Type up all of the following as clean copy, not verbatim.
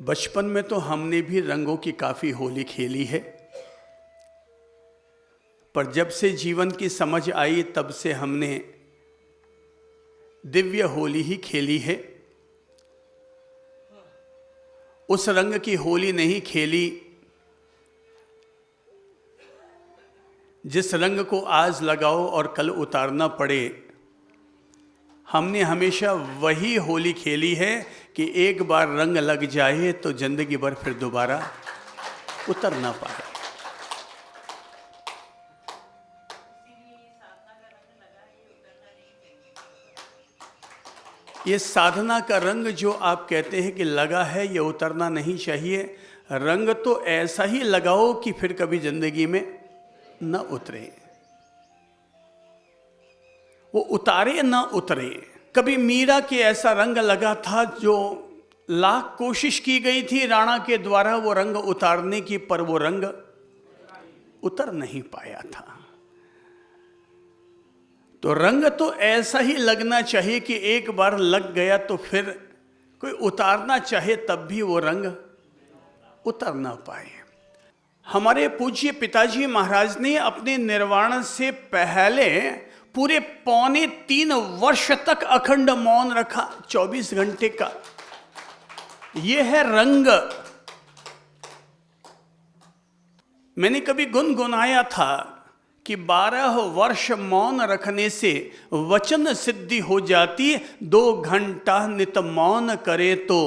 बचपन में तो हमने भी रंगों की काफ़ी होली खेली है, पर जब से जीवन की समझ आई तब से हमने दिव्य होली ही खेली है। उस रंग की होली नहीं खेली जिस रंग को आज लगाओ और कल उतारना पड़े। हमने हमेशा वही होली खेली है कि एक बार रंग लग जाए तो जिंदगी भर फिर दोबारा उतर ना पाए। ये साधना का रंग जो आप कहते हैं कि लगा है, ये उतरना नहीं चाहिए। रंग तो ऐसा ही लगाओ कि फिर कभी जिंदगी में न उतरे, वो उतारे न उतरे। कभी मीरा के ऐसा रंग लगा था जो लाख कोशिश की गई थी राणा के द्वारा वो रंग उतारने की, पर वो रंग उतर नहीं पाया था। तो रंग तो ऐसा ही लगना चाहिए कि एक बार लग गया तो फिर कोई उतारना चाहे तब भी वो रंग उतर ना पाए। हमारे पूज्य पिताजी महाराज ने अपने निर्वाण से पहले पूरे 3.25 वर्ष तक अखंड मौन रखा, 24 घंटे का। ये है रंग। मैंने कभी गुनगुनाया था कि 12 वर्ष मौन रखने से वचन सिद्धि हो जाती। 2 घंटा नित मौन करे तो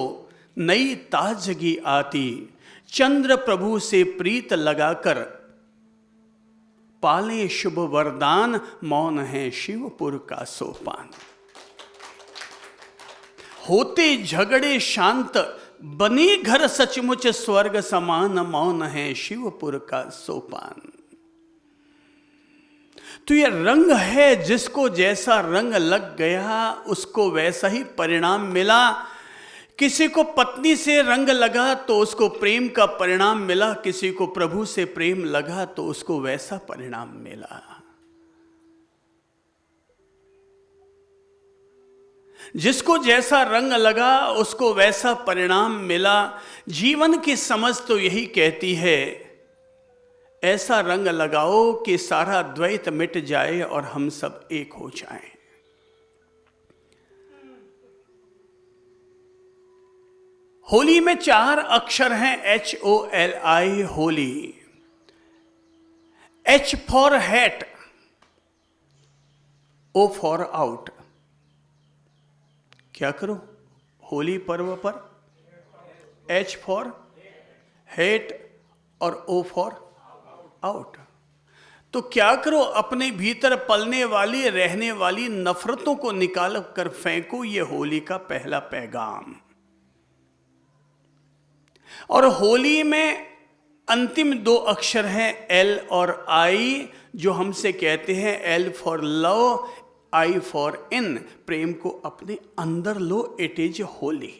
नई ताजगी आती। चंद्र प्रभु से प्रीत लगाकर पाले शुभ वरदान, मौन है शिवपुर का सोपान। होते झगड़े शांत, बने घर सचमुच स्वर्ग समान, मौन है शिवपुर का सोपान। तो ये रंग है, जिसको जैसा रंग लग गया उसको वैसा ही परिणाम मिला। किसी को पत्नी से रंग लगा तो उसको प्रेम का परिणाम मिला, किसी को प्रभु से प्रेम लगा तो उसको वैसा परिणाम मिला। जिसको जैसा रंग लगा उसको वैसा परिणाम मिला। जीवन की समझ तो यही कहती है, ऐसा रंग लगाओ कि सारा द्वैत मिट जाए और हम सब एक हो जाएं। होली में 4 अक्षर हैं, HOLI, Holi. H for hat, O for out. क्या करो होली पर्व पर? H फॉर हैट और O फॉर आउट। तो क्या करो, अपने भीतर पलने वाली रहने वाली नफरतों को निकाल कर फेंको। ये होली का पहला पैगाम। और होली में अंतिम 2 अक्षर हैं L और I, जो हमसे कहते हैं L for love, I for in. प्रेम को अपने अंदर लो, इट इज होली।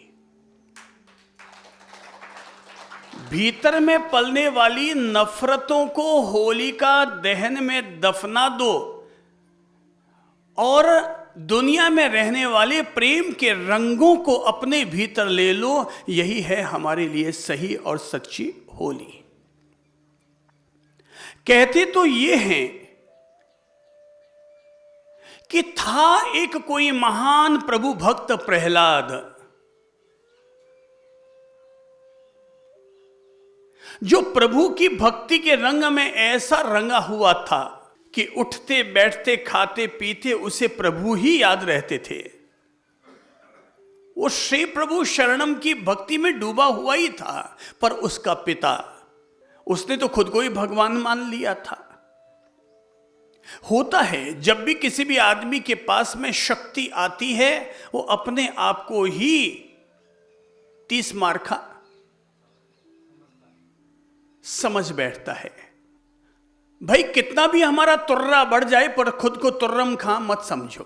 भीतर में पलने वाली नफरतों को होलिका दहन में दफना दो और दुनिया में रहने वाले प्रेम के रंगों को अपने भीतर ले लो। यही है हमारे लिए सही और सच्ची होली। कहते तो ये हैं कि था एक कोई महान प्रभु भक्त प्रहलाद, जो प्रभु की भक्ति के रंग में ऐसा रंगा हुआ था कि उठते बैठते खाते पीते उसे प्रभु ही याद रहते थे। वो श्री प्रभु शरणम की भक्ति में डूबा हुआ ही था। पर उसका पिता, उसने तो खुद को ही भगवान मान लिया था। होता है जब भी किसी भी आदमी के पास में शक्ति आती है, वो अपने आप को ही 30 मार्का समझ बैठता है। भाई कितना भी हमारा तुर्रा बढ़ जाए पर खुद को तुर्रम खां मत समझो।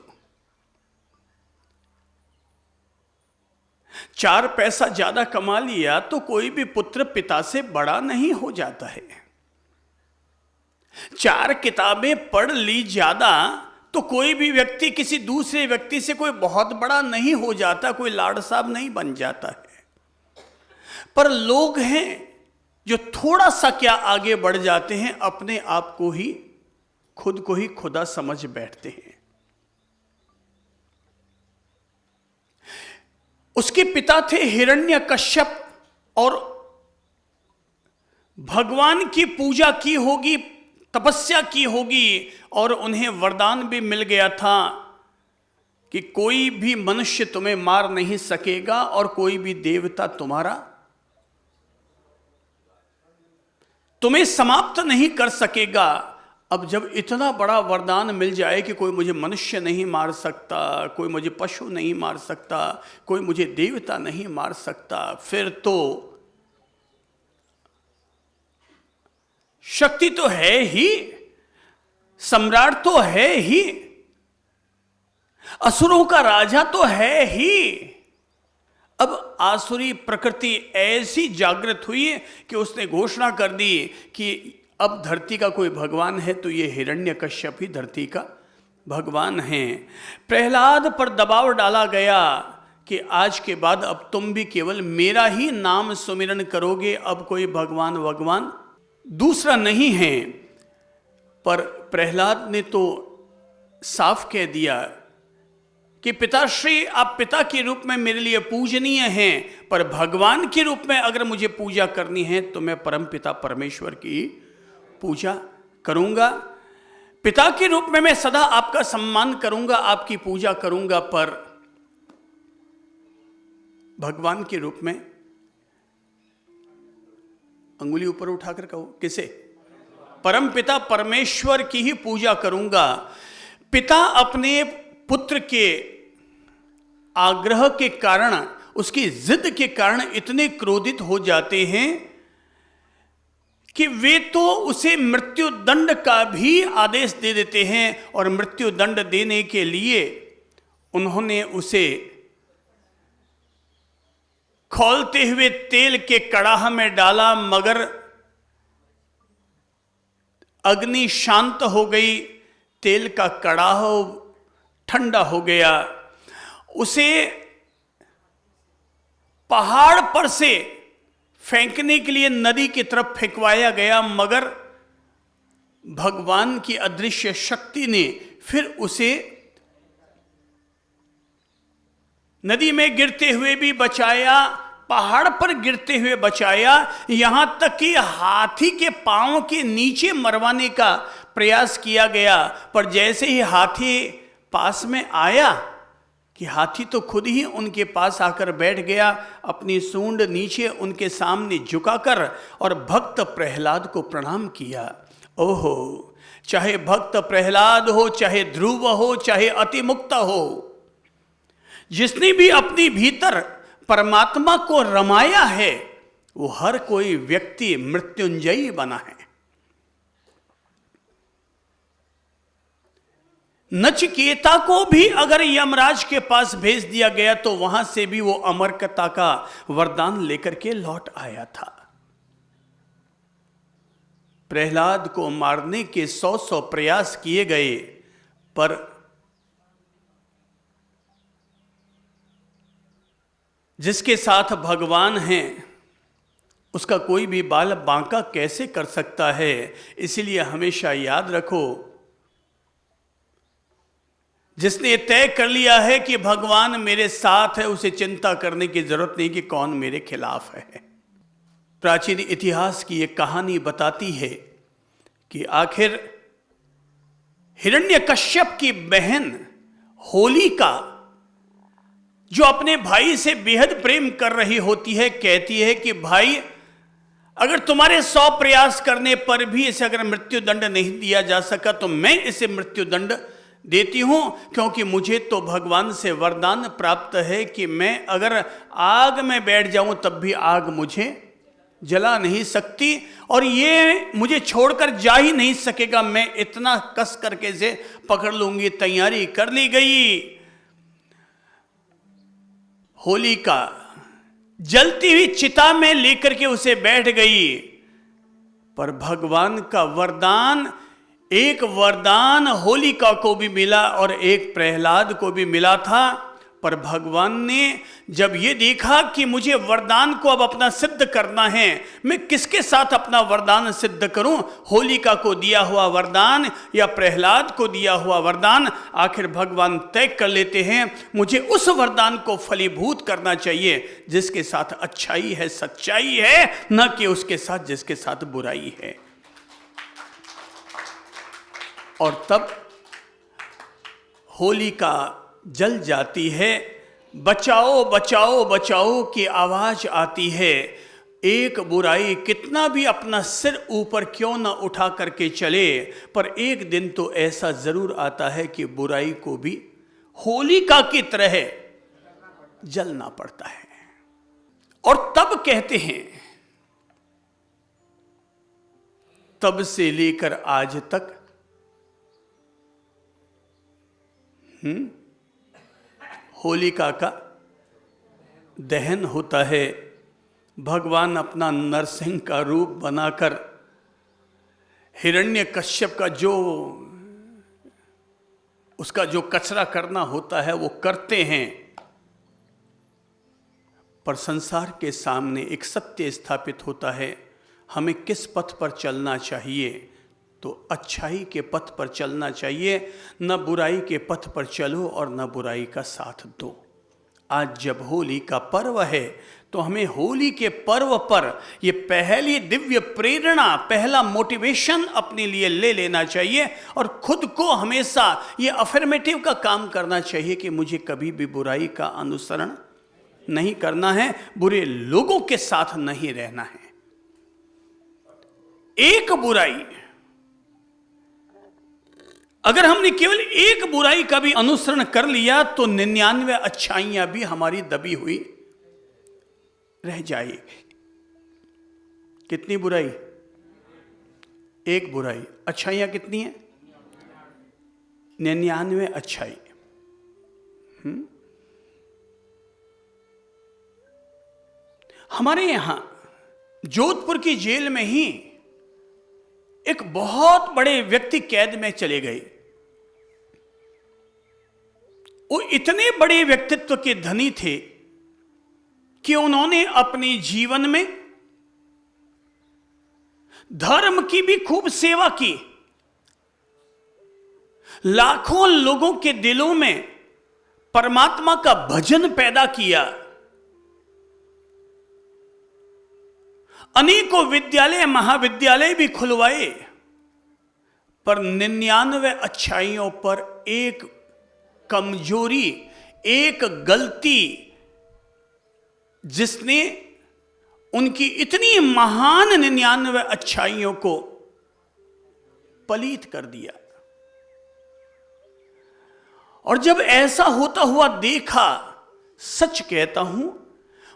4 पैसा ज्यादा कमा लिया तो कोई भी पुत्र पिता से बड़ा नहीं हो जाता है। 4 किताबें पढ़ ली ज्यादा तो कोई भी व्यक्ति किसी दूसरे व्यक्ति से कोई बहुत बड़ा नहीं हो जाता, कोई लाड साहब नहीं बन जाता है। पर लोग हैं जो थोड़ा सा क्या आगे बढ़ जाते हैं, अपने आप को ही खुद को ही खुदा समझ बैठते हैं। उसके पिता थे हिरण्यकश्यप, और भगवान की पूजा की होगी, तपस्या की होगी, और उन्हें वरदान भी मिल गया था कि कोई भी मनुष्य तुम्हें मार नहीं सकेगा और कोई भी देवता तुम्हें समाप्त नहीं कर सकेगा। अब जब इतना बड़ा वरदान मिल जाए कि कोई मुझे मनुष्य नहीं मार सकता, कोई मुझे पशु नहीं मार सकता, कोई मुझे देवता नहीं मार सकता, फिर तो शक्ति तो है ही, सम्राट तो है ही, असुरों का राजा तो है ही। अब आसुरी प्रकृति ऐसी जागृत हुई कि उसने घोषणा कर दी कि अब धरती का कोई भगवान है तो ये हिरण्यकश्यप ही धरती का भगवान है। प्रहलाद पर दबाव डाला गया कि आज के बाद अब तुम भी केवल मेरा ही नाम सुमिरन करोगे, अब कोई भगवान दूसरा नहीं है। पर प्रहलाद ने तो साफ कह दिया कि पिताश्री, आप पिता के रूप में मेरे लिए पूजनीय हैं, पर भगवान के रूप में अगर मुझे पूजा करनी है तो मैं परम पिता परमेश्वर की पूजा करूंगा। पिता के रूप में मैं सदा आपका सम्मान करूंगा, आपकी पूजा करूंगा, पर भगवान के रूप में अंगुली ऊपर उठाकर कहो, किसे? परम पिता परमेश्वर की ही पूजा करूंगा। पिता अपने पुत्र के आग्रह के कारण, उसकी जिद के कारण इतने क्रोधित हो जाते हैं कि वे तो उसे मृत्यु दंड का भी आदेश दे देते हैं, और मृत्यु दंड देने के लिए उन्होंने उसे खौलते हुए तेल के कड़ाह में डाला, मगर अग्नि शांत हो गई, तेल का कड़ाह ठंडा हो गया। उसे पहाड़ पर से फेंकने के लिए नदी की तरफ फेंकवाया गया, मगर भगवान की अदृश्य शक्ति ने फिर उसे नदी में गिरते हुए भी बचाया, पहाड़ पर गिरते हुए बचाया, यहां तक कि हाथी के पांव के नीचे मरवाने का प्रयास किया गया। पर जैसे ही हाथी पास में आया कि हाथी तो खुद ही उनके पास आकर बैठ गया, अपनी सूंड नीचे उनके सामने झुकाकर, और भक्त प्रहलाद को प्रणाम किया। ओहो, चाहे भक्त प्रहलाद हो, चाहे ध्रुव हो, चाहे अतिमुक्त हो, जिसने भी अपने भीतर परमात्मा को रमाया है, वो हर कोई व्यक्ति मृत्युंजयी बना है। नचिकेता को भी अगर यमराज के पास भेज दिया गया तो वहां से भी वो अमरकता का वरदान लेकर के लौट आया था। प्रहलाद को मारने के 100 प्रयास किए गए, पर जिसके साथ भगवान हैं उसका कोई भी बाल बांका कैसे कर सकता है। इसीलिए हमेशा याद रखो, जिसने तय कर लिया है कि भगवान मेरे साथ है, उसे चिंता करने की जरूरत नहीं कि कौन मेरे खिलाफ है। प्राचीन इतिहास की एक कहानी बताती है कि आखिर हिरण्यकश्यप की बहन होलिका, जो अपने भाई से बेहद प्रेम कर रही होती है, कहती है कि भाई, अगर तुम्हारे 100 प्रयास करने पर भी इसे अगर मृत्यु दंड नहीं दिया जा सका तो मैं इसे मृत्यु दंड देती हूं, क्योंकि मुझे तो भगवान से वरदान प्राप्त है कि मैं अगर आग में बैठ जाऊं तब भी आग मुझे जला नहीं सकती, और ये मुझे छोड़कर जा ही नहीं सकेगा। मैं इतना कस करके इसे पकड़ लूंगी। तैयारी कर ली गई। होलिका जलती हुई चिता में लेकर के उसे बैठ गई, पर भगवान का वरदान, एक वरदान होलिका को भी मिला और एक प्रहलाद को भी मिला था। पर भगवान ने जब ये देखा कि मुझे वरदान को अब अपना सिद्ध करना है, मैं किसके साथ अपना वरदान सिद्ध करूं, होलिका को दिया हुआ वरदान या प्रहलाद को दिया हुआ वरदान, आखिर भगवान तय कर लेते हैं मुझे उस वरदान को फलीभूत करना चाहिए जिसके साथ अच्छाई है, सच्चाई है, न कि उसके साथ जिसके साथ बुराई है। और तब होलिका जल जाती है, बचाओ बचाओ बचाओ की आवाज आती है। एक बुराई कितना भी अपना सिर ऊपर क्यों ना उठा करके चले, पर एक दिन तो ऐसा जरूर आता है कि बुराई को भी होलिका की तरह जलना पड़ता है। और तब कहते हैं, तब से लेकर आज तक होलिका का दहन होता है। भगवान अपना नरसिंह का रूप बनाकर हिरण्यकश्यप का उसका जो कचरा करना होता है वो करते हैं, पर संसार के सामने एक सत्य स्थापित होता है, हमें किस पथ पर चलना चाहिए, तो अच्छाई के पथ पर चलना चाहिए, न बुराई के पथ पर चलो और न बुराई का साथ दो। आज जब होली का पर्व है तो हमें होली के पर्व पर ये पहली दिव्य प्रेरणा, पहला मोटिवेशन अपने लिए ले लेना चाहिए और खुद को हमेशा ये अफर्मेटिव का काम करना चाहिए कि मुझे कभी भी बुराई का अनुसरण नहीं करना है, बुरे लोगों के साथ नहीं रहना है। एक बुराई, अगर हमने केवल एक बुराई का भी अनुसरण कर लिया तो 99 अच्छाइयां भी हमारी दबी हुई रह जाएगी। कितनी बुराई? एक बुराई। अच्छाइयां कितनी हैं? 99 अच्छाई। हमारे यहां जोधपुर की जेल में ही एक बहुत बड़े व्यक्ति कैद में चले गए। वो इतने बड़े व्यक्तित्व के धनी थे कि उन्होंने अपने जीवन में धर्म की भी खूब सेवा की, लाखों लोगों के दिलों में परमात्मा का भजन पैदा किया, अनेकों विद्यालय महाविद्यालय भी खुलवाए, पर 99 अच्छाइयों पर एक कमजोरी, एक गलती जिसने उनकी इतनी महान 99 अच्छाइयों को पलीत कर दिया। और जब ऐसा होता हुआ देखा, सच कहता हूं,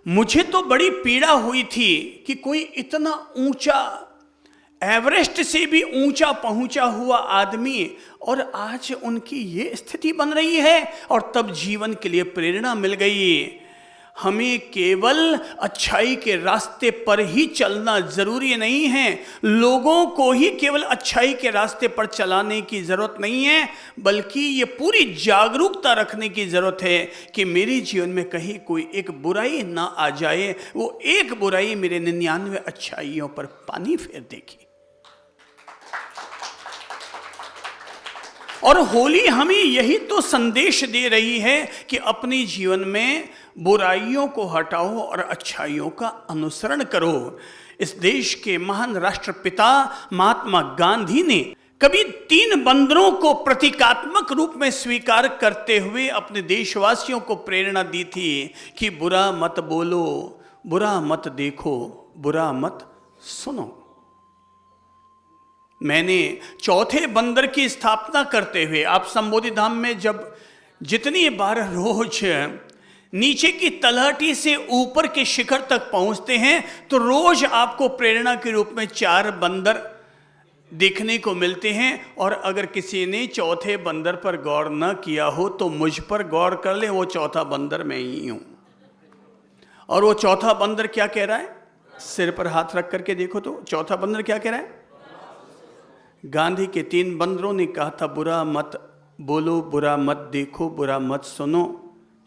मुझे तो बड़ी पीड़ा हुई थी कि कोई इतना ऊंचा, एवरेस्ट से भी ऊंचा पहुंचा हुआ आदमी और आज उनकी ये स्थिति बन रही है। और तब जीवन के लिए प्रेरणा मिल गई। हमें केवल अच्छाई के रास्ते पर ही चलना जरूरी नहीं है, लोगों को ही केवल अच्छाई के रास्ते पर चलाने की जरूरत नहीं है, बल्कि ये पूरी जागरूकता रखने की जरूरत है कि मेरे जीवन में कहीं कोई एक बुराई ना आ जाए, वो एक बुराई मेरे 99 अच्छाइयों पर पानी फेर देगी। और होली हमें यही तो संदेश दे रही है कि अपने जीवन में बुराइयों को हटाओ और अच्छाइयों का अनुसरण करो। इस देश के महान राष्ट्रपिता महात्मा गांधी ने कभी 3 बंदरों को प्रतीकात्मक रूप में स्वीकार करते हुए अपने देशवासियों को प्रेरणा दी थी कि बुरा मत बोलो, बुरा मत देखो, बुरा मत सुनो। मैंने चौथे बंदर की स्थापना करते हुए, आप संबोधि धाम में जब जितनी बार रोज नीचे की तलहटी से ऊपर के शिखर तक पहुंचते हैं तो रोज आपको प्रेरणा के रूप में 4 बंदर देखने को मिलते हैं। और अगर किसी ने चौथे बंदर पर गौर न किया हो तो मुझ पर गौर कर ले, वो चौथा बंदर मैं ही हूं। और वो चौथा बंदर क्या कह रहा है? सिर पर हाथ रख करके देखो तो चौथा बंदर क्या कह रहा है? गांधी के 3 बंदरों ने कहा था बुरा मत बोलो, बुरा मत देखो, बुरा मत सुनो।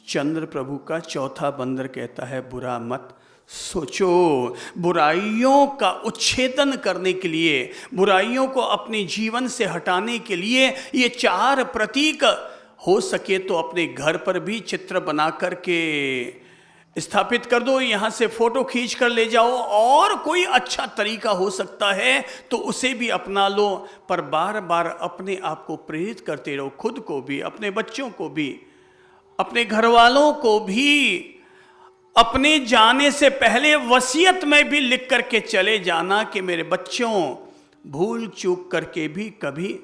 चंद्र प्रभु का चौथा बंदर कहता है बुरा मत सोचो। बुराइयों का उच्छेदन करने के लिए, बुराइयों को अपने जीवन से हटाने के लिए ये 4 प्रतीक हो सके तो अपने घर पर भी चित्र बना करके स्थापित कर दो, यहाँ से फोटो खींच कर ले जाओ, और कोई अच्छा तरीका हो सकता है तो उसे भी अपना लो। पर बार बार अपने आप को प्रेरित करते रहो, खुद को भी, अपने बच्चों को भी, अपने घर वालों को भी। अपने जाने से पहले वसीयत में भी लिख करके चले जाना कि मेरे बच्चों, भूल चूक करके भी कभी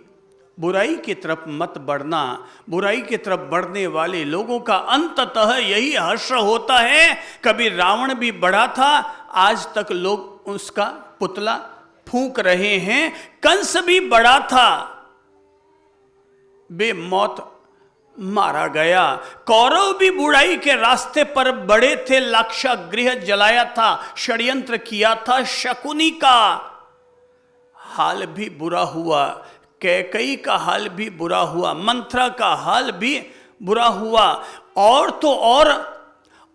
बुराई की तरफ मत बढ़ना। बुराई की तरफ बढ़ने वाले लोगों का अंततः यही हश्र होता है। कभी रावण भी बड़ा था, आज तक लोग उसका पुतला फूंक रहे हैं। कंस भी बड़ा था, बेमौत मारा गया। कौरव भी बुराई के रास्ते पर बड़े थे, लाक्षागृह जलाया था, षड्यंत्र किया था। शकुनी का हाल भी बुरा हुआ, कैकई का हाल भी बुरा हुआ, मंथरा का हाल भी बुरा हुआ, और तो और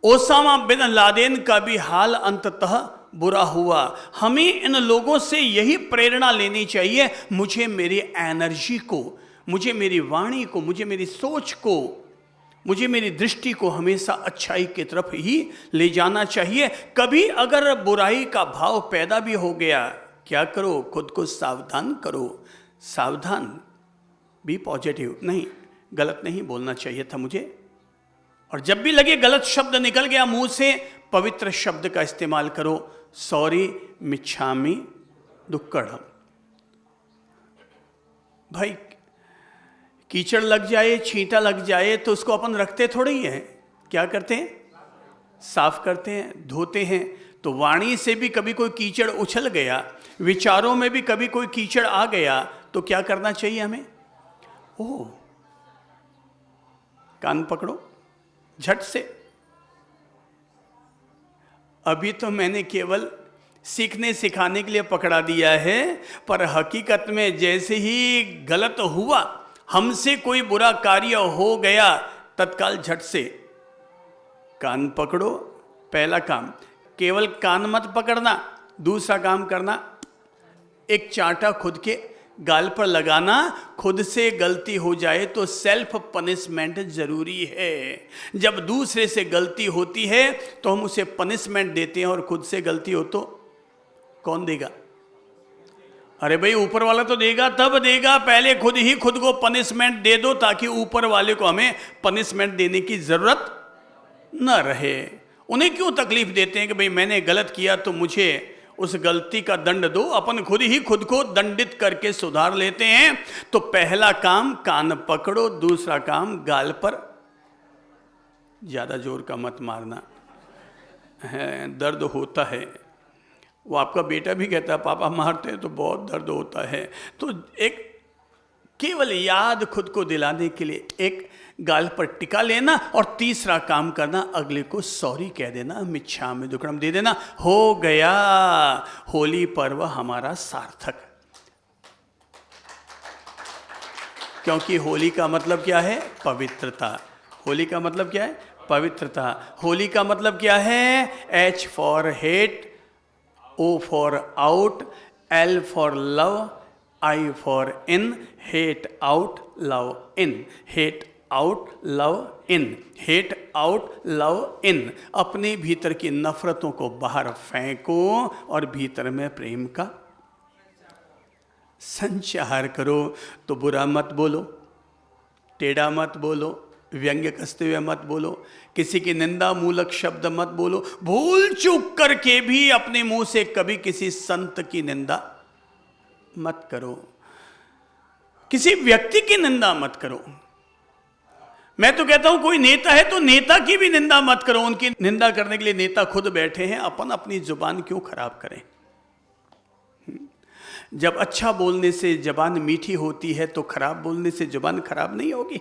ओसामा बिन लादेन का भी हाल अंततः बुरा हुआ। हमें इन लोगों से यही प्रेरणा लेनी चाहिए। मुझे मेरी एनर्जी को, मुझे मेरी वाणी को, मुझे मेरी सोच को, मुझे मेरी दृष्टि को हमेशा अच्छाई की तरफ ही ले जाना चाहिए। कभी अगर बुराई का भाव पैदा भी हो गया, क्या करो, खुद को सावधान करो। सावधान, बी पॉजिटिव, नहीं, गलत नहीं बोलना चाहिए था मुझे। और जब भी लगे गलत शब्द निकल गया मुंह से, पवित्र शब्द का इस्तेमाल करो। सॉरी मिच्छामि दुक्कड़म। भाई कीचड़ लग जाए, छींटा लग जाए तो उसको अपन रखते थोड़े ही हैं, क्या करते हैं, साफ करते हैं, धोते हैं। तो वाणी से भी कभी कोई कीचड़ उछल गया, विचारों में भी कभी कोई कीचड़ आ गया, तो क्या करना चाहिए हमें? ओह, कान पकड़ो झट से। अभी तो मैंने केवल सीखने सिखाने के लिए पकड़ा दिया है, पर हकीकत में जैसे ही गलत हुआ, हमसे कोई बुरा कार्य हो गया, तत्काल झट से कान पकड़ो। पहला काम, केवल कान मत पकड़ना, दूसरा काम करना, एक चांटा खुद के गाल पर लगाना। खुद से गलती हो जाए तो सेल्फ पनिशमेंट जरूरी है। जब दूसरे से गलती होती है तो हम उसे पनिशमेंट देते हैं, और खुद से गलती हो तो कौन देगा? अरे भाई ऊपर वाला तो देगा, तब देगा, पहले खुद ही खुद को पनिशमेंट दे दो, ताकि ऊपर वाले को हमें पनिशमेंट देने की जरूरत न रहे। उन्हें क्यों तकलीफ देते हैं कि भाई मैंने गलत किया तो मुझे उस गलती का दंड दो। अपन खुद ही खुद को दंडित करके सुधार लेते हैं। तो पहला काम कान पकड़ो, दूसरा काम गाल पर ज्यादा जोर का मत मारना है, दर्द होता है। वो आपका बेटा भी कहता है पापा मारते हैं तो बहुत दर्द होता है। तो एक केवल याद खुद को दिलाने के लिए एक गाल पर टिका लेना, और तीसरा काम करना, अगले को सॉरी कह देना, मिच्छामि दुक्कडम दे देना। हो गया होली पर्व हमारा सार्थक। क्योंकि होली का मतलब क्या है? पवित्रता। होली का मतलब क्या है? पवित्रता। होली का मतलब क्या है? H for hate, O for out, L for love, I for in, hate out love in, hate out love in, hate out love in. अपने भीतर की नफरतों को बाहर फेंको और भीतर में प्रेम का संचार करो। तो बुरा मत बोलो, टेढ़ा मत बोलो, व्यंग्य कसते हुए मत बोलो, किसी की निंदा मूलक शब्द मत बोलो। भूल चूक करके भी अपने मुंह से कभी किसी संत की निंदा मत करो, किसी व्यक्ति की निंदा मत करो। मैं तो कहता हूं कोई नेता है तो नेता की भी निंदा मत करो। उनकी निंदा करने के लिए नेता खुद बैठे हैं, अपन अपनी जुबान क्यों खराब करें? जब अच्छा बोलने से जबान मीठी होती है तो खराब बोलने से जबान खराब नहीं होगी?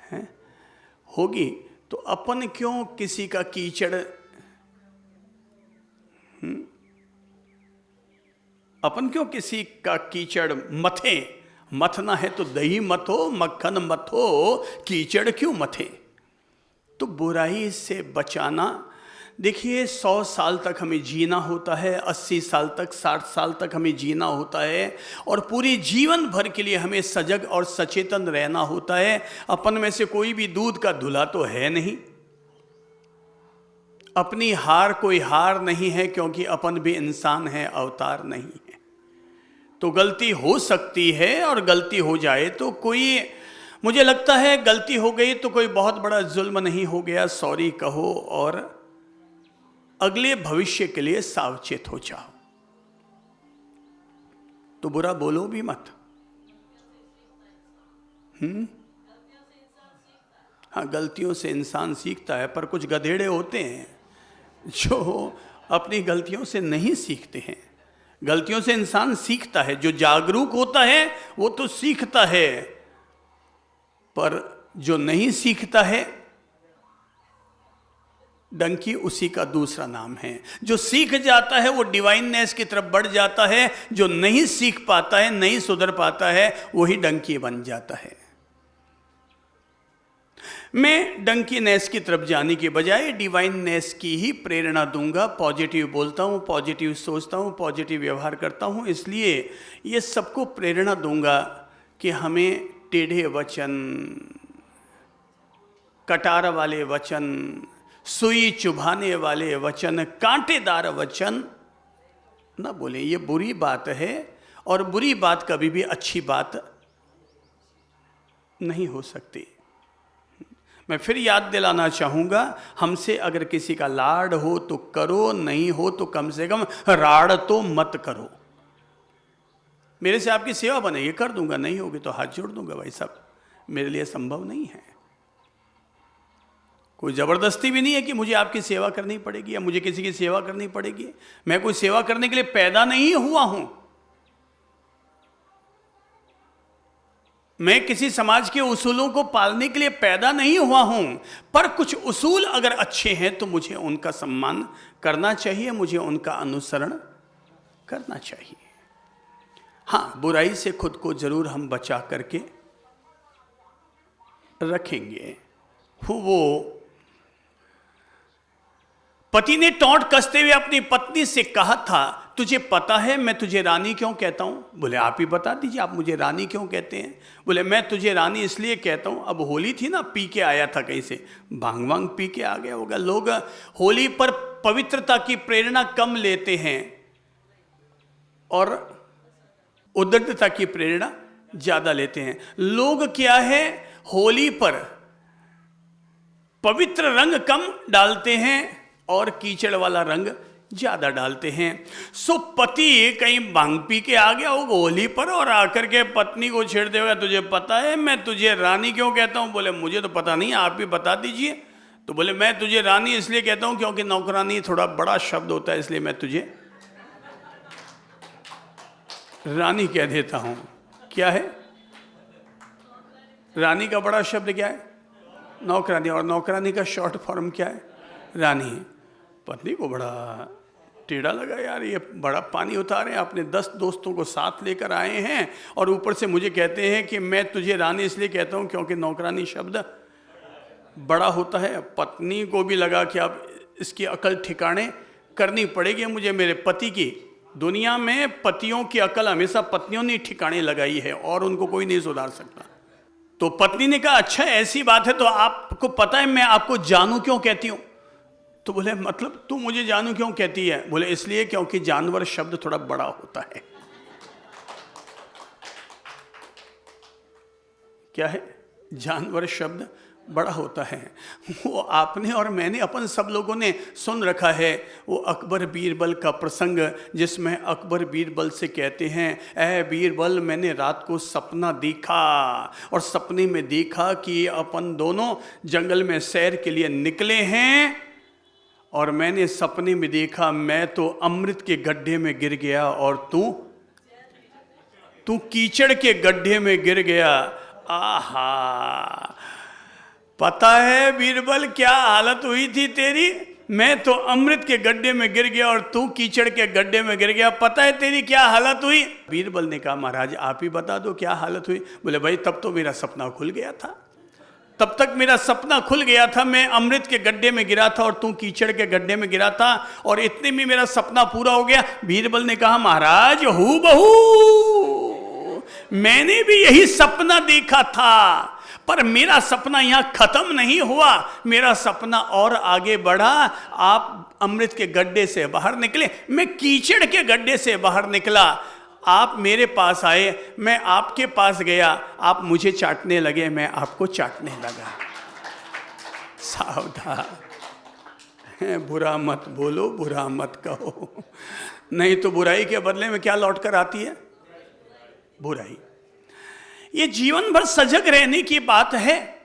है? होगी। तो अपन क्यों किसी का कीचड़, अपन क्यों किसी का कीचड़ मथें? मथना है तो दही मथो, मक्खन मथो, कीचड़ क्यों मथे? तो बुराई से बचाना, देखिए 100 साल तक हमें जीना होता है, 80 साल तक, 60 साल तक हमें जीना होता है, और पूरी जीवन भर के लिए हमें सजग और सचेतन रहना होता है। अपन में से कोई भी दूध का धुला तो है नहीं, अपनी हार कोई हार नहीं है, क्योंकि अपन भी इंसान है, अवतार नहीं है। तो गलती हो सकती है, और गलती हो जाए तो कोई, मुझे लगता है गलती हो गई तो कोई बहुत बड़ा जुल्म नहीं हो गया, सॉरी कहो और अगले भविष्य के लिए सावचेत हो जाओ। तो बुरा बोलो भी मत। हाँ, गलतियों से इंसान सीखता है, पर कुछ गधेड़े होते हैं जो अपनी गलतियों से नहीं सीखते हैं। गलतियों से इंसान सीखता है, जो जागरूक होता है वो तो सीखता है, पर जो नहीं सीखता है, डंकी उसी का दूसरा नाम है। जो सीख जाता है वो डिवाइननेस की तरफ बढ़ जाता है, जो नहीं सीख पाता है, नहीं सुधर पाता है, वही डंकी बन जाता है। मैं डंकीनेस की तरफ जाने के बजाय डिवाइननेस की ही प्रेरणा दूंगा। पॉजिटिव बोलता हूँ, पॉजिटिव सोचता हूँ, पॉजिटिव व्यवहार करता हूँ, इसलिए ये सबको प्रेरणा दूंगा कि हमें टेढ़े वचन, कटार वाले वचन, सुई चुभाने वाले वचन, कांटेदार वचन ना बोलें। ये बुरी बात है, और बुरी बात कभी भी अच्छी बात नहीं हो सकती। मैं फिर याद दिलाना चाहूँगा, हमसे अगर किसी का लाड हो तो करो, नहीं हो तो कम से कम राड़ तो मत करो। मेरे से आपकी सेवा बनेगी, कर दूंगा, नहीं होगी तो हाथ जोड़ दूंगा। भाई साहब, मेरे लिए संभव नहीं है। कोई ज़बरदस्ती भी नहीं है कि मुझे आपकी सेवा करनी पड़ेगी या मुझे किसी की सेवा करनी पड़ेगी। मैं कोई सेवा करने के लिए पैदा नहीं हुआ हूं। मैं किसी समाज के उसूलों को पालने के लिए पैदा नहीं हुआ हूं, पर कुछ उसूल अगर अच्छे हैं तो मुझे उनका सम्मान करना चाहिए, मुझे उनका अनुसरण करना चाहिए। हाँ, बुराई से खुद को जरूर हम बचा करके रखेंगे। वो पति ने टोंट कसते हुए अपनी पत्नी से कहा था, तुझे पता है मैं तुझे रानी क्यों कहता हूं? बोले आप ही बता दीजिए, आप मुझे रानी क्यों कहते हैं? बोले मैं तुझे रानी इसलिए कहता हूं, अब होली थी ना, पी के आया था कहीं से, भांग वांग पी के आ गया होगा। लोग होली पर पवित्रता की प्रेरणा कम लेते हैं और उद्दंडता की प्रेरणा ज्यादा लेते हैं। लोग क्या है, होली पर पवित्र रंग कम डालते हैं और कीचड़ वाला रंग ज्यादा डालते हैं। सो पति कहीं भांग पी के आ गया होगा होली पर और आकर के पत्नी को छेड़ देगा, तुझे पता है मैं तुझे रानी क्यों कहता हूं? बोले मुझे तो पता नहीं, आप भी बता दीजिए। तो बोले मैं तुझे रानी इसलिए कहता हूं क्योंकि नौकरानी थोड़ा बड़ा शब्द होता है, इसलिए मैं तुझे रानी कह देता हूं। क्या है रानी का बड़ा शब्द? क्या है? नौकरानी। और नौकरानी का शॉर्ट फॉर्म क्या है? रानी। पत्नी को बड़ा टेढ़ा लगा, यार ये बड़ा पानी उतारे, आपने 10 दोस्तों को साथ लेकर आए हैं और ऊपर से मुझे कहते हैं कि मैं तुझे रानी इसलिए कहता हूं क्योंकि नौकरानी शब्द बड़ा होता है। पत्नी को भी लगा कि अब इसकी अकल ठिकाने करनी पड़ेगी मुझे, मेरे पति की। दुनिया में पतियों की अकल हमेशा पत्नियों ने ठिकाने लगाई है और उनको कोई नहीं सुधार सकता। तो पत्नी ने कहा अच्छा ऐसी बात है तो आपको पता है मैं आपको जानू क्यों कहती हूं? तो बोले मतलब तू मुझे जानू क्यों कहती है? बोले इसलिए क्योंकि जानवर शब्द थोड़ा बड़ा होता है। क्या है? जानवर शब्द बड़ा होता है। वो आपने और मैंने, अपन सब लोगों ने सुन रखा है वो अकबर बीरबल का प्रसंग, जिसमें अकबर बीरबल से कहते हैं ऐ बीरबल मैंने रात को सपना देखा और सपने में देखा कि अपन दोनों जंगल में सैर के लिए निकले हैं और मैंने सपने में देखा मैं तो अमृत के गड्ढे में गिर गया और तू कीचड़ के गड्ढे में गिर गया। आहा, पता है बीरबल क्या हालत हुई थी तेरी? मैं तो अमृत के गड्ढे में गिर गया और तू कीचड़ के गड्ढे में गिर गया, पता है तेरी क्या हालत हुई? बीरबल ने कहा महाराज आप ही बता दो क्या हालत हुई। बोले भाई तब तो मेरा सपना खुल गया था, तब तक मेरा सपना खुल गया था, मैं अमृत के गड्ढे में गिरा था और तू कीचड़ के गड्ढे में गिरा था, और इतने में मेरा सपना पूरा हो गया। बीरबल ने कहा, महाराज हूबहू मैंने भी यही सपना देखा था, पर मेरा सपना यहां खत्म नहीं हुआ, मेरा सपना और आगे बढ़ा। आप अमृत के गड्ढे से बाहर निकले, मैं कीचड़ के गड्ढे से बाहर निकला। आप मेरे पास आए, मैं आपके पास गया, आप मुझे चाटने लगे, मैं आपको चाटने लगा। सावधान, बुरा मत बोलो, बुरा मत कहो, नहीं तो बुराई के बदले में क्या लौट कर आती है? बुराई। ये जीवन भर सजग रहने की बात है।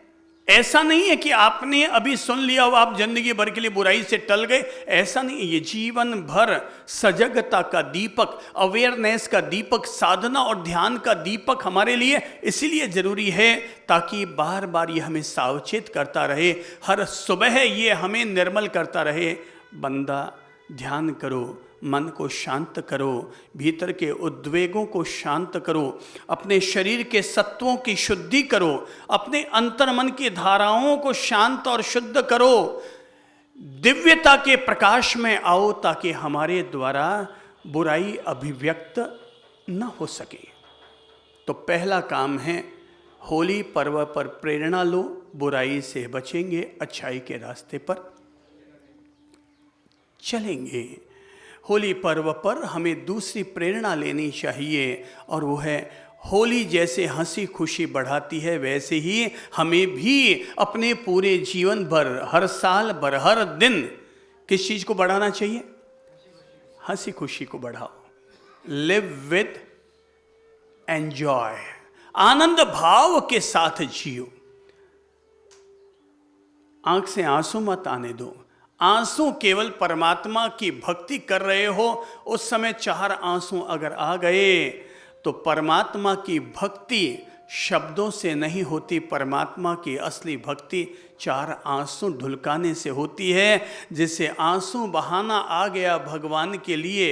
ऐसा नहीं है कि आपने अभी सुन लिया और आप जिंदगी भर के लिए बुराई से टल गए, ऐसा नहीं है। ये जीवन भर सजगता का दीपक, अवेयरनेस का दीपक, साधना और ध्यान का दीपक हमारे लिए इसीलिए जरूरी है ताकि बार बार ये हमें सावचेत करता रहे, हर सुबह ये हमें निर्मल करता रहे। बंदा ध्यान करो, मन को शांत करो, भीतर के उद्वेगों को शांत करो, अपने शरीर के सत्वों की शुद्धि करो, अपने अंतर्मन की धाराओं को शांत और शुद्ध करो, दिव्यता के प्रकाश में आओ ताकि हमारे द्वारा बुराई अभिव्यक्त न हो सके। तो पहला काम है, होली पर्व पर प्रेरणा लो, बुराई से बचेंगे, अच्छाई के रास्ते पर चलेंगे। होली पर्व पर हमें दूसरी प्रेरणा लेनी चाहिए, और वो है होली जैसे हंसी खुशी बढ़ाती है, वैसे ही हमें भी अपने पूरे जीवन भर, हर साल भर, हर दिन किस चीज़ को बढ़ाना चाहिए? हंसी खुशी को बढ़ाओ। लिव विद एंजॉय, आनंद भाव के साथ जियो। आंख से आंसू मत आने दो। आंसू केवल परमात्मा की भक्ति कर रहे हो, उस समय 4 आंसू अगर आ गए तो परमात्मा की भक्ति शब्दों से नहीं होती, परमात्मा की असली भक्ति 4 आंसू ढुलकाने से होती है। जिसे आंसू बहाना आ गया भगवान के लिए,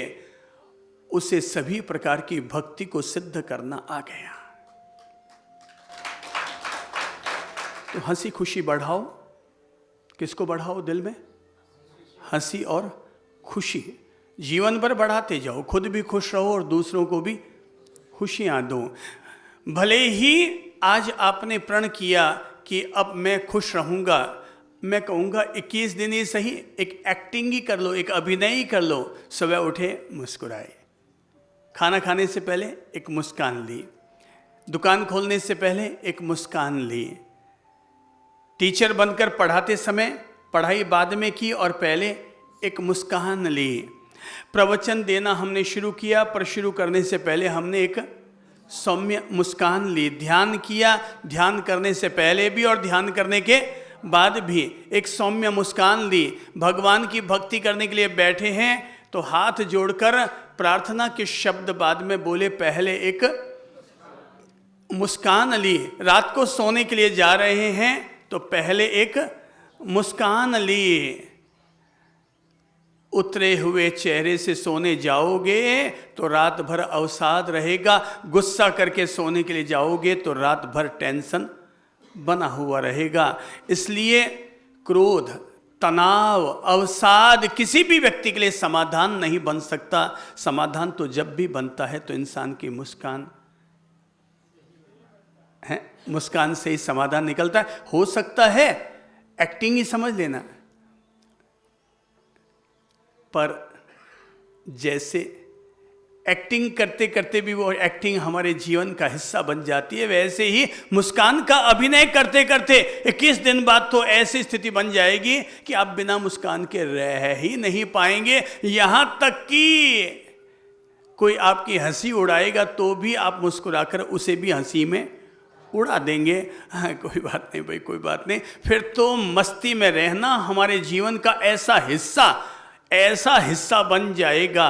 उसे सभी प्रकार की भक्ति को सिद्ध करना आ गया। तो हंसी खुशी बढ़ाओ। किसको बढ़ाओ? दिल में हंसी और खुशी जीवन भर बढ़ाते जाओ, खुद भी खुश रहो और दूसरों को भी खुशियां दो। भले ही आज आपने प्रण किया कि अब मैं खुश रहूंगा, मैं कहूँगा 21 दिन ही सही एक एक्टिंग ही कर लो, एक अभिनय ही कर लो। सुबह उठे मुस्कुराए, खाना खाने से पहले एक मुस्कान ली, दुकान खोलने से पहले एक मुस्कान ली, टीचर बनकर पढ़ाते समय पढ़ाई बाद में की और पहले एक मुस्कान ली। प्रवचन देना हमने शुरू किया, पर शुरू करने से पहले हमने एक सौम्य मुस्कान ली। ध्यान किया, ध्यान करने से पहले भी और ध्यान करने के बाद भी एक सौम्य मुस्कान ली। भगवान की भक्ति करने के लिए बैठे हैं तो हाथ जोड़कर प्रार्थना के शब्द बाद में बोले, पहले एक मुस्कान ली। रात को सोने के लिए जा रहे हैं तो पहले एक मुस्कान ली। उतरे हुए चेहरे से सोने जाओगे तो रात भर अवसाद रहेगा, गुस्सा करके सोने के लिए जाओगे तो रात भर टेंशन बना हुआ रहेगा। इसलिए क्रोध, तनाव, अवसाद किसी भी व्यक्ति के लिए समाधान नहीं बन सकता। समाधान तो जब भी बनता है तो इंसान की मुस्कान है, मुस्कान से ही समाधान निकलता है। हो सकता है एक्टिंग ही समझ लेना, पर जैसे एक्टिंग करते करते भी वो एक्टिंग हमारे जीवन का हिस्सा बन जाती है, वैसे ही मुस्कान का अभिनय करते करते 21 दिन बाद तो ऐसी स्थिति बन जाएगी कि आप बिना मुस्कान के रह ही नहीं पाएंगे। यहाँ तक कि कोई आपकी हंसी उड़ाएगा तो भी आप मुस्कुराकर उसे भी हंसी में उड़ा देंगे। हाँ, कोई बात नहीं भाई, कोई बात नहीं। फिर तो मस्ती में रहना हमारे जीवन का ऐसा हिस्सा बन जाएगा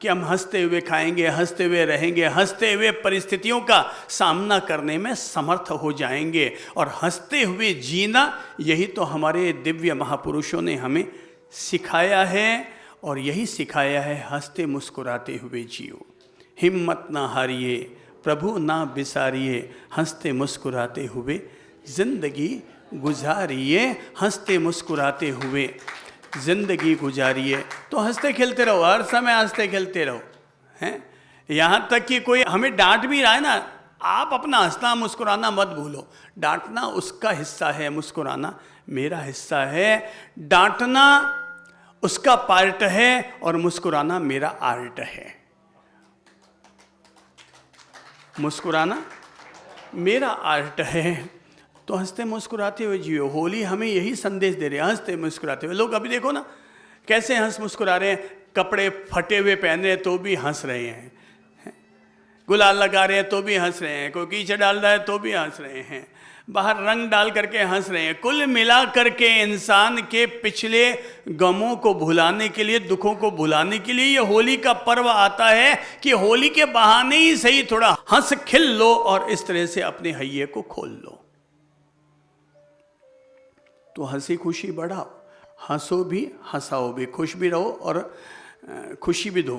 कि हम हंसते हुए खाएंगे, हंसते हुए रहेंगे, हंसते हुए परिस्थितियों का सामना करने में समर्थ हो जाएंगे। और हंसते हुए जीना, यही तो हमारे दिव्य महापुरुषों ने हमें सिखाया है, और यही सिखाया है हंसते मुस्कुराते हुए जियो। हिम्मत ना हारिए, प्रभु ना बिसारिए, हंसते मुस्कुराते हुए जिंदगी गुजारिए हंसते मुस्कुराते हुए जिंदगी गुजारिए। तो हंसते खेलते रहो, हर समय हंसते खेलते रहो, हैं। यहाँ तक कि कोई हमें डांट भी रहा है ना, आप अपना हंसना मुस्कुराना मत भूलो। डांटना उसका हिस्सा है, मुस्कुराना मेरा हिस्सा है। डांटना उसका पार्ट है और मुस्कुराना मेरा आर्ट है। मुस्कुराना मेरा आर्ट है। तो हंसते मुस्कुराते हुए जियो। होली हमें यही संदेश दे रहे हैं, हंसते मुस्कुराते हुए। लोग अभी देखो ना कैसे हंस मुस्कुरा रहे हैं, कपड़े फटे हुए पहन रहे हैं तो भी हंस रहे हैं, गुलाल लगा रहे हैं तो भी हंस रहे हैं, कोई कीचड़ डाल रहा है तो भी हंस रहे हैं, बाहर रंग डाल करके हंस रहे हैं। कुल मिला करके इंसान के पिछले गमों को भुलाने के लिए, दुखों को भुलाने के लिए ये होली का पर्व आता है कि होली के बहाने ही सही थोड़ा हंस खिल लो और इस तरह से अपने हैये को खोल लो। तो हंसी खुशी बढ़ाओ, हंसो भी हंसाओ भी, खुश भी रहो और खुशी भी दो।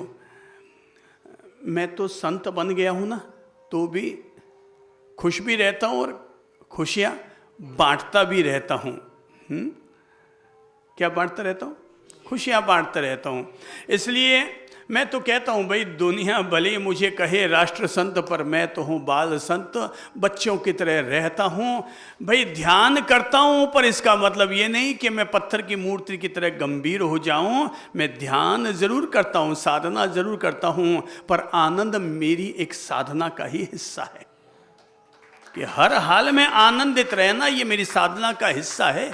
मैं तो संत बन गया हूं ना, तो भी खुश भी रहता हूं और खुशियां बांटता भी रहता हूं। क्या बांटता रहता हूं? खुशियां बांटता रहता हूं। इसलिए मैं तो कहता हूं भाई, दुनिया भले मुझे कहे राष्ट्र संत, पर मैं तो हूं बाल संत, बच्चों की तरह रहता हूं। भाई ध्यान करता हूं, पर इसका मतलब ये नहीं कि मैं पत्थर की मूर्ति की तरह गंभीर हो जाऊं। मैं ध्यान जरूर करता हूं, साधना जरूर करता हूं, पर आनंद मेरी एक साधना का ही हिस्सा है कि हर हाल में आनंदित रहना, ये मेरी साधना का हिस्सा है।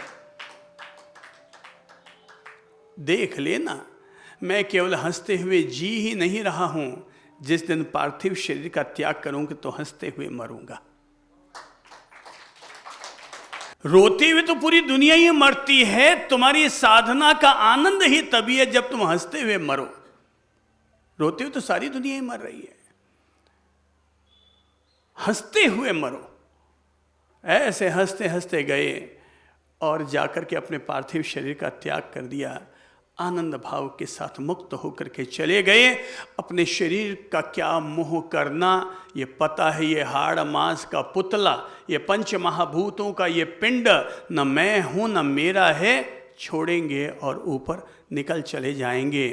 देख लेना, मैं केवल हंसते हुए जी ही नहीं रहा हूं, जिस दिन पार्थिव शरीर का त्याग करूंगा तो हंसते हुए मरूंगा। रोते हुए तो पूरी दुनिया ही मरती है, तुम्हारी साधना का आनंद ही तभी है जब तुम हंसते हुए मरो। रोते हुए तो सारी दुनिया ही मर रही है, हंसते हुए मरो। ऐसे हंसते हंसते गए और जाकर के अपने पार्थिव शरीर का त्याग कर दिया, आनंद भाव के साथ मुक्त होकर के चले गए। अपने शरीर का क्या मोह करना, ये पता है, ये हाड़ मांस का पुतला, ये पंच महाभूतों का ये पिंड, न मैं हूं न मेरा है, छोड़ेंगे और ऊपर निकल चले जाएंगे।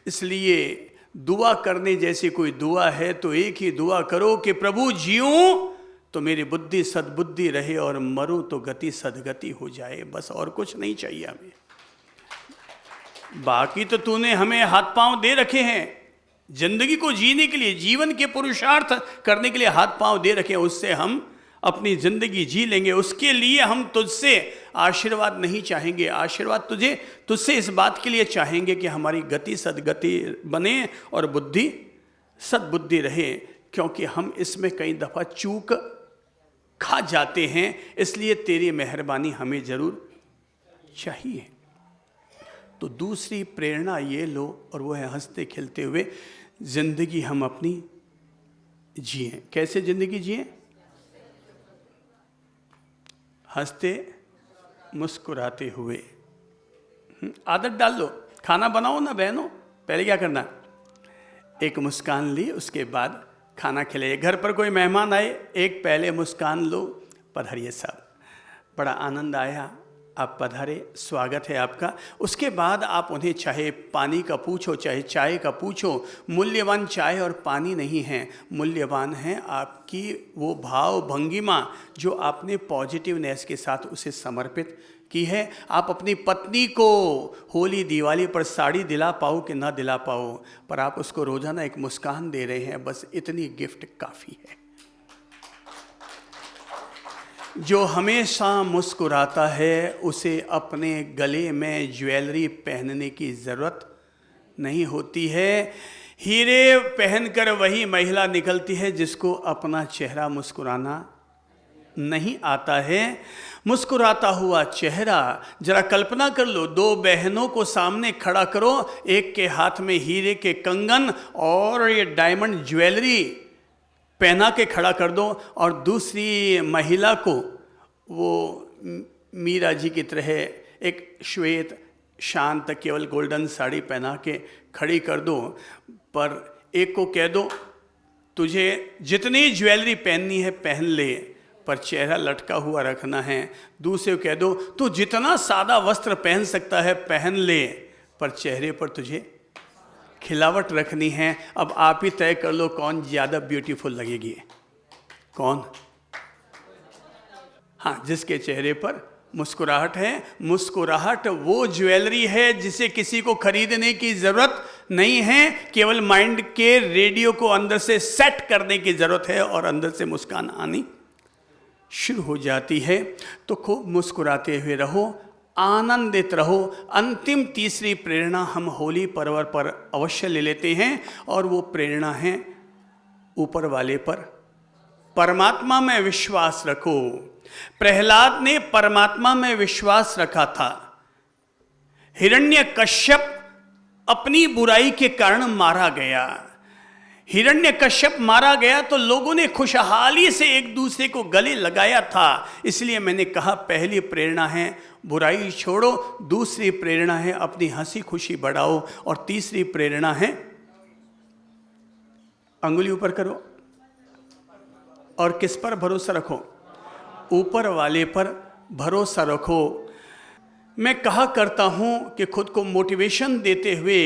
इसलिए दुआ करने जैसी कोई दुआ है तो एक ही दुआ करो कि प्रभु जीऊं तो मेरी बुद्धि सद्बुद्धि रहे और मरूं तो गति सदगति हो जाए। बस और कुछ नहीं चाहिए हमें। बाकी तो तूने हमें हाथ पांव दे रखे हैं जिंदगी को जीने के लिए, जीवन के पुरुषार्थ करने के लिए हाथ पांव दे रखे हैं, उससे हम अपनी जिंदगी जी लेंगे। उसके लिए हम तुझसे आशीर्वाद नहीं चाहेंगे, आशीर्वाद तुझसे इस बात के लिए चाहेंगे कि हमारी गति सदगति बने और बुद्धि सद्बुद्धि रहे, क्योंकि हम इसमें कई दफ़ा चूक खा जाते हैं। इसलिए तेरी मेहरबानी हमें जरूर चाहिए। तो दूसरी प्रेरणा ये लो, और वो है हंसते खेलते हुए जिंदगी हम अपनी जिए। कैसे जिंदगी जिए? हंसते मुस्कुराते हुए। आदत डाल लो, खाना बनाओ ना बहनों, पहले क्या करना, एक मुस्कान ली, उसके बाद खाना खिलाइए। घर पर कोई मेहमान आए, एक पहले मुस्कान लो, पधारिए साहब, बड़ा आनंद आया, आप पधारे, स्वागत है आपका। उसके बाद आप उन्हें चाहे पानी का पूछो चाहे चाय का पूछो। मूल्यवान चाय और पानी नहीं है, मूल्यवान है आपकी वो भाव भंगिमा जो आपने पॉजिटिवनेस के साथ उसे समर्पित की है। आप अपनी पत्नी को होली दिवाली पर साड़ी दिला पाओ कि ना दिला पाओ, पर आप उसको रोजाना एक मुस्कान दे रहे हैं, बस इतनी गिफ्ट काफ़ी है। जो हमेशा मुस्कुराता है उसे अपने गले में ज्वेलरी पहनने की ज़रूरत नहीं होती है। हीरे पहनकर वही महिला निकलती है जिसको अपना चेहरा मुस्कुराना नहीं आता है। मुस्कुराता हुआ चेहरा, जरा कल्पना कर लो, दो बहनों को सामने खड़ा करो, एक के हाथ में हीरे के कंगन और ये डायमंड ज्वेलरी पहना के खड़ा कर दो, और दूसरी महिला को वो मीरा जी की तरह एक श्वेत शांत केवल गोल्डन साड़ी पहना के खड़ी कर दो। पर एक को कह दो तुझे जितनी ज्वेलरी पहननी है पहन ले, पर चेहरा लटका हुआ रखना है। दूसरे को कह दो तू जितना सादा वस्त्र पहन सकता है पहन ले, पर चेहरे पर तुझे खिलावट रखनी है। अब आप ही तय कर लो कौन ज़्यादा ब्यूटीफुल लगेगी। कौन? हाँ, जिसके चेहरे पर मुस्कुराहट है। मुस्कुराहट वो ज्वेलरी है जिसे किसी को खरीदने की ज़रूरत नहीं है, केवल माइंड के रेडियो को अंदर से सेट करने की ज़रूरत है और अंदर से मुस्कान आनी शुरू हो जाती है। तो खूब मुस्कुराते हुए रहो, आनंदित रहो। अंतिम तीसरी प्रेरणा हम होली पर्व पर अवश्य ले लेते हैं और वो प्रेरणा है ऊपर वाले पर। परमात्मा में विश्वास रखो। प्रहलाद ने परमात्मा में विश्वास रखा था। हिरण्यकश्यप अपनी बुराई के कारण मारा गया। हिरण्यकश्यप मारा गया तो लोगों ने खुशहाली से एक दूसरे को गले लगाया था। इसलिए मैंने कहा पहली प्रेरणा है बुराई छोड़ो, दूसरी प्रेरणा है अपनी हंसी खुशी बढ़ाओ, और तीसरी प्रेरणा है अंगुली ऊपर करो और किस पर भरोसा रखो? ऊपर वाले पर भरोसा रखो। मैं कहा करता हूँ कि खुद को मोटिवेशन देते हुए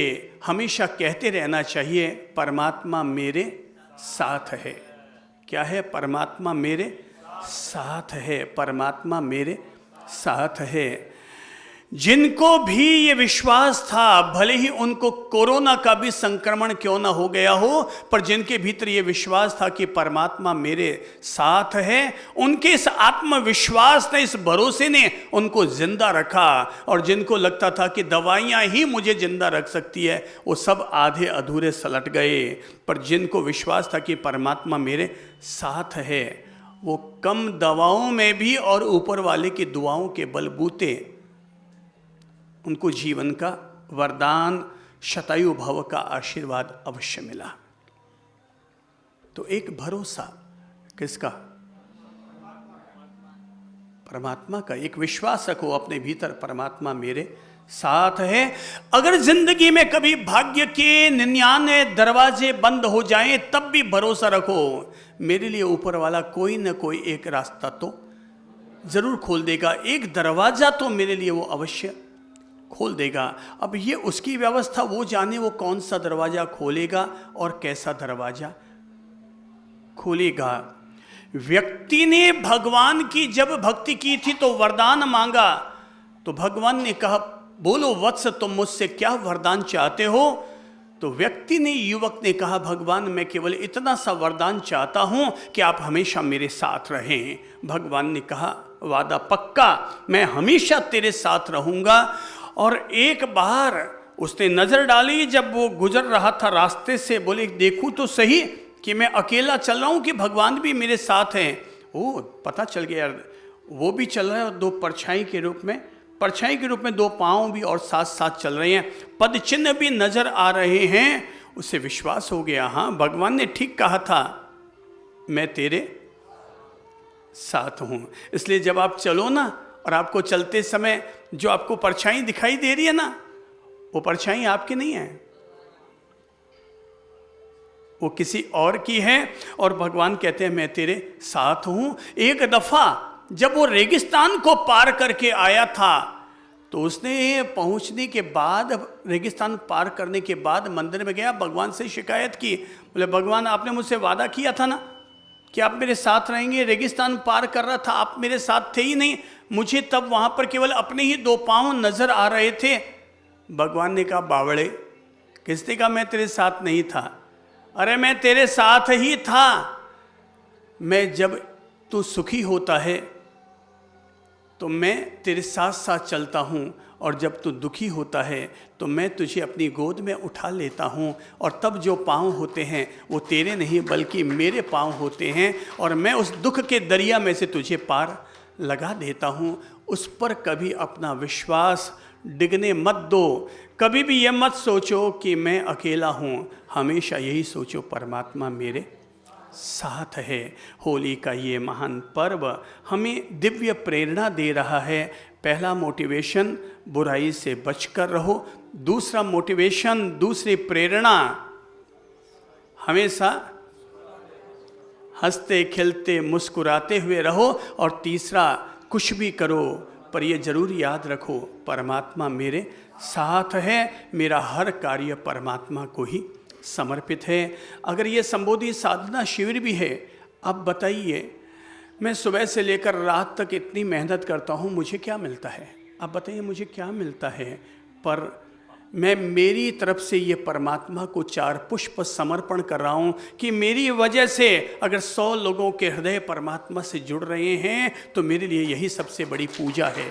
हमेशा कहते रहना चाहिए परमात्मा मेरे साथ है। क्या है? परमात्मा मेरे साथ है। परमात्मा मेरे साथ है। जिनको भी ये विश्वास था, भले ही उनको कोरोना का भी संक्रमण क्यों ना हो गया हो, पर जिनके भीतर ये विश्वास था कि परमात्मा मेरे साथ है, उनके इस आत्मविश्वास ने, इस भरोसे ने उनको जिंदा रखा। और जिनको लगता था कि दवाइयाँ ही मुझे जिंदा रख सकती है, वो सब आधे अधूरे सलट गए। पर जिनको विश्वास था कि परमात्मा मेरे साथ है, वो कम दवाओं में भी और ऊपर वाले की दुआओं के बलबूते उनको जीवन का वरदान, शतायु भव का आशीर्वाद अवश्य मिला। तो एक भरोसा किसका? परमात्मा का। एक विश्वास रखो अपने भीतर, परमात्मा मेरे साथ है। अगर जिंदगी में कभी भाग्य के 99 दरवाजे बंद हो जाएं, तब भी भरोसा रखो मेरे लिए ऊपर वाला कोई न कोई एक रास्ता तो जरूर खोल देगा। एक दरवाजा तो मेरे लिए वो अवश्य खोल देगा। अब ये उसकी व्यवस्था, वो जाने वो कौन सा दरवाजा खोलेगा और कैसा दरवाजा खोलेगा। व्यक्ति ने भगवान की जब भक्ति की थी तो वरदान मांगा, तो भगवान ने कहा बोलो वत्स तुम मुझसे क्या वरदान चाहते हो? तो व्यक्ति ने, युवक ने कहा भगवान मैं केवल इतना सा वरदान चाहता हूं कि आप हमेशा मेरे साथ रहें। भगवान ने कहा वादा पक्का, मैं हमेशा तेरे साथ रहूंगा। और एक बार उसने नज़र डाली, जब वो गुजर रहा था रास्ते से, बोले देखूं तो सही कि मैं अकेला चल रहा हूं कि भगवान भी मेरे साथ हैं। ओ, पता चल गया वो भी चल रहा है, और दो परछाई के रूप में दो पाँव भी और साथ साथ चल रहे हैं, पद चिन्ह भी नजर आ रहे हैं। उसे विश्वास हो गया, हाँ भगवान ने ठीक कहा था, मैं तेरे साथ हूं। इसलिए जब आप चलो ना, और आपको चलते समय जो आपको परछाई दिखाई दे रही है ना, वो परछाई आपकी नहीं है, वो किसी और की है। और भगवान कहते हैं मैं तेरे साथ हूं। एक दफा जब वो रेगिस्तान को पार करके आया था, तो उसने पहुंचने के बाद, रेगिस्तान पार करने के बाद मंदिर में गया, भगवान से शिकायत की। बोले भगवान आपने मुझसे वादा किया था ना कि आप मेरे साथ रहेंगे। रेगिस्तान पार कर रहा था, आप मेरे साथ थे ही नहीं, मुझे तब वहाँ पर केवल अपने ही दो पाँव नजर आ रहे थे। भगवान ने कहा बावड़े, किसने कहा मैं तेरे साथ नहीं था? अरे मैं तेरे साथ ही था। मैं जब तू सुखी होता है तो मैं तेरे साथ साथ चलता हूँ, और जब तू दुखी होता है तो मैं तुझे अपनी गोद में उठा लेता हूँ, और तब जो पाँव होते हैं वो तेरे नहीं बल्कि मेरे पाँव होते हैं, और मैं उस दुख के दरिया में से तुझे पार लगा देता हूँ। उस पर कभी अपना विश्वास डिगने मत दो। कभी भी ये मत सोचो कि मैं अकेला हूँ, हमेशा यही सोचो परमात्मा मेरे साथ है। होली का ये महान पर्व हमें दिव्य प्रेरणा दे रहा है। पहला मोटिवेशन, बुराई से बचकर रहो। दूसरा मोटिवेशन, दूसरी प्रेरणा, हमेशा हंसते खिलते मुस्कुराते हुए रहो। और तीसरा, कुछ भी करो पर ये जरूर याद रखो, परमात्मा मेरे साथ है, मेरा हर कार्य परमात्मा को ही समर्पित है। अगर ये संबोधि साधना शिविर भी है, अब बताइए, मैं सुबह से लेकर रात तक इतनी मेहनत करता हूँ, मुझे क्या मिलता है? अब बताइए मुझे क्या मिलता है? पर मैं मेरी तरफ से ये परमात्मा को 4 पुष्प समर्पण कर रहा हूँ कि मेरी वजह से अगर 100 लोगों के हृदय परमात्मा से जुड़ रहे हैं तो मेरे लिए यही सबसे बड़ी पूजा है।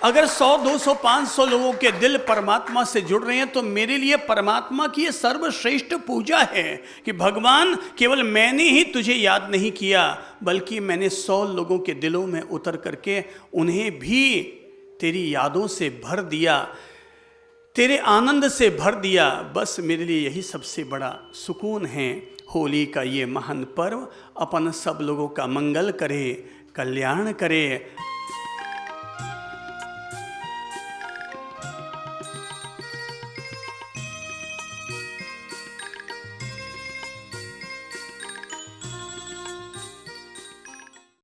अगर 100, 200, 500 लोगों के दिल परमात्मा से जुड़ रहे हैं तो मेरे लिए परमात्मा की ये सर्वश्रेष्ठ पूजा है कि भगवान, केवल मैंने ही तुझे याद नहीं किया, बल्कि मैंने 100 लोगों के दिलों में उतर करके उन्हें भी तेरी यादों से भर दिया, तेरे आनंद से भर दिया। बस मेरे लिए यही सबसे बड़ा सुकून है। होली का ये महान पर्व अपन सब लोगों का मंगल करे, कल्याण करे।